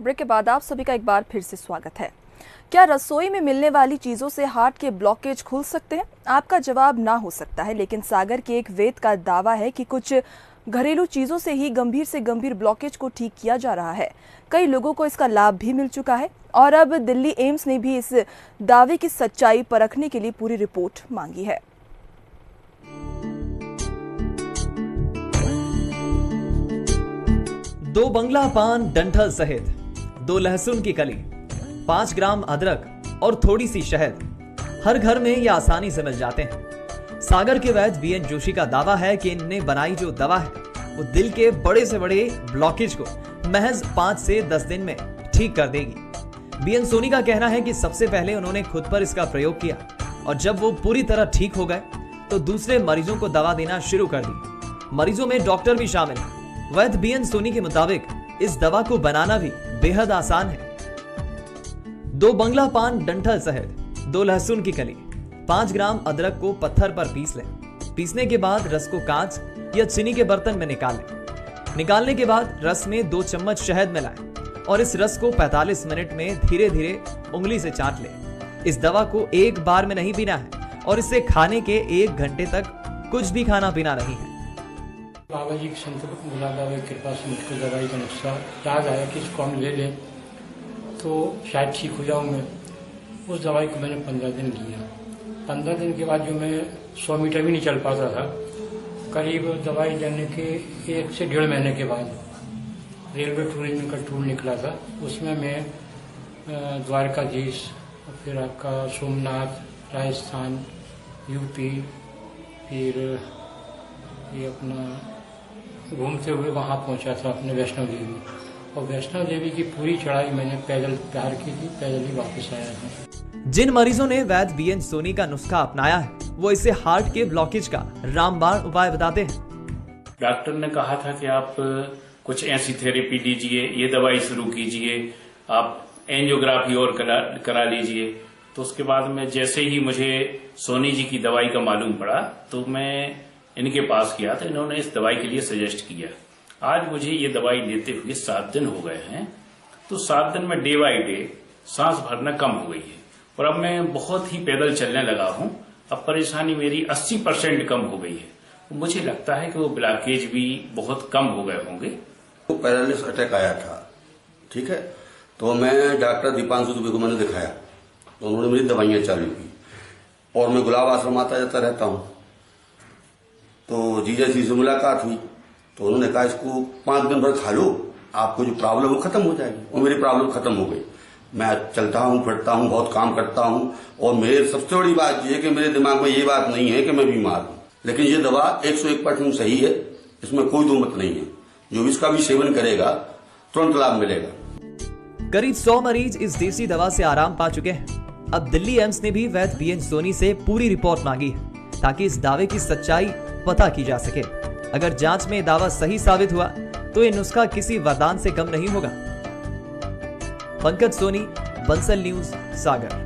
Break के बाद आप सभी का एक बार फिर से स्वागत है। क्या रसोई में मिलने वाली चीजों से हार्ट के ब्लॉकेज खुल सकते हैं? आपका जवाब ना हो सकता है, लेकिन सागर के एक वैद्य का दावा है कि कुछ घरेलू चीजों से ही गंभीर से गंभीर ब्लॉकेज को ठीक किया जा रहा है। कई लोगों को इसका लाभ भी मिल चुका है और अब दिल्ली एम्स ने भी इस दावे की सच्चाई परखने के लिए पूरी रिपोर्ट मांगी है। दो बंगला पान डंठल सहित 2 लहसुन की कली, 5 ग्राम अदरक और थोड़ी सी शहद हर घर में ये आसानी से मिल जाते हैं। सागर के वैद्य बीएन जोशी का दावा है कि इनने बनाई जो दवा है वो दिल के बड़े से बड़े ब्लॉकेज को महज 5 से 10 दिन में ठीक कर देगी। बीएन सोनी का कहना है कि सबसे पहले उन्होंने खुद पर इसका प्रयोग किया और जब वो पूरी तरह ठीक हो गए तो दूसरे मरीजों को दवा देना शुरू कर दी। मरीजों में डॉक्टर भी शामिल है। वैद्य बीएन सोनी के मुताबिक इस दवा को बनाना भी बेहद आसान है। 2 बंगला पान डंठल सहित 2 लहसुन की कली, 5 ग्राम अदरक को पत्थर पर पीस लें। पीसने के बाद रस को कांच या चीनी के बर्तन में निकाल लें। निकालने के बाद रस में 2 चम्मच शहद मिलाएं और इस रस को 45 मिनट में धीरे धीरे उंगली से चाट लें। इस दवा को एक बार में नहीं पीना है और इसे खाने के 1 घंटे तक कुछ भी खाना पीना नहीं है। बाबा जी की संत मुरादा की कृपा से मुझको दवाई का नुस्खा याद आया कि इसको हम ले लें तो शायद ठीक हो जाऊँ मैं। उस दवाई को मैंने 15 दिन लिया। 15 दिन के बाद जो मैं 100 मीटर भी नहीं चल पाता था, करीब दवाई लेने के 1 से 1.5 महीने के बाद रेलवे टूरिज्म का टूर निकला था। उसमें मैं द्वारकाधीश, फिर आपका सोमनाथ, राजस्थान, यूपी, फिर ये अपना घूमते हुए वहाँ पहुँचा था अपने वैष्णो देवी। और वैष्णो देवी की पूरी चढ़ाई मैंने पैदल तैयार की थी, पैदल ही वापस आया था। जिन मरीजों ने वैद्य बीएन सोनी का नुस्खा अपनाया है वो इसे हार्ट के ब्लॉकेज का रामबाण उपाय बताते हैं। डॉक्टर ने कहा था कि आप कुछ ऐसी थेरेपी दीजिए, ये दवाई शुरू कीजिए, आप एंजियोग्राफी और करा लीजिए। तो उसके बाद में जैसे ही मुझे सोनी जी की दवाई का मालूम पड़ा तो मैं इनके पास गया तो इन्होंने इस दवाई के लिए सजेस्ट किया। आज मुझे ये दवाई लेते हुए 7 दिन हो गए हैं। तो 7 दिन में डे बाई डे सांस भरना कम हो गई है और अब मैं बहुत ही पैदल चलने लगा हूं। अब परेशानी मेरी 80% कम हो गई है। मुझे लगता है कि वो ब्लॉकेज भी बहुत कम हो गए होंगे। तो पैरालिसिस अटैक आया था, ठीक है, तो मैं डॉक्टर दीपांशु दुबे को मैंने दिखाया तो उन्होंने मेरी दवाइयां चालू की और मैं गुलाब आश्रम आता जाता रहता हूं। तो जीजा जी से मुलाकात हुई तो उन्होंने कहा इसको 5 दिन भर खा लो, आपको जो प्रॉब्लम हो खत्म हो जाएगी। और मेरी प्रॉब्लम खत्म हो गई। मैं चलता हूँ, फिरता हूँ, बहुत काम करता हूँ और मेरे सबसे बड़ी बात यह है कि मेरे दिमाग में ये बात नहीं है कि मैं बीमार हूँ। लेकिन ये दवा 101% सही है, इसमें कोई दो मत नहीं है। जो इसका भी सेवन करेगा तुरंत लाभ मिलेगा। करीब 100 मरीज इस देसी दवा से आराम पा चुके हैं। अब दिल्ली एम्स ने भी वैद्य बीएन सोनी से पूरी रिपोर्ट मांगी है ताकि इस दावे की सच्चाई पता की जा सके। अगर जांच में दावा सही साबित हुआ तो ये नुस्खा किसी वरदान से कम नहीं होगा। पंकज सोनी, बंसल न्यूज, सागर।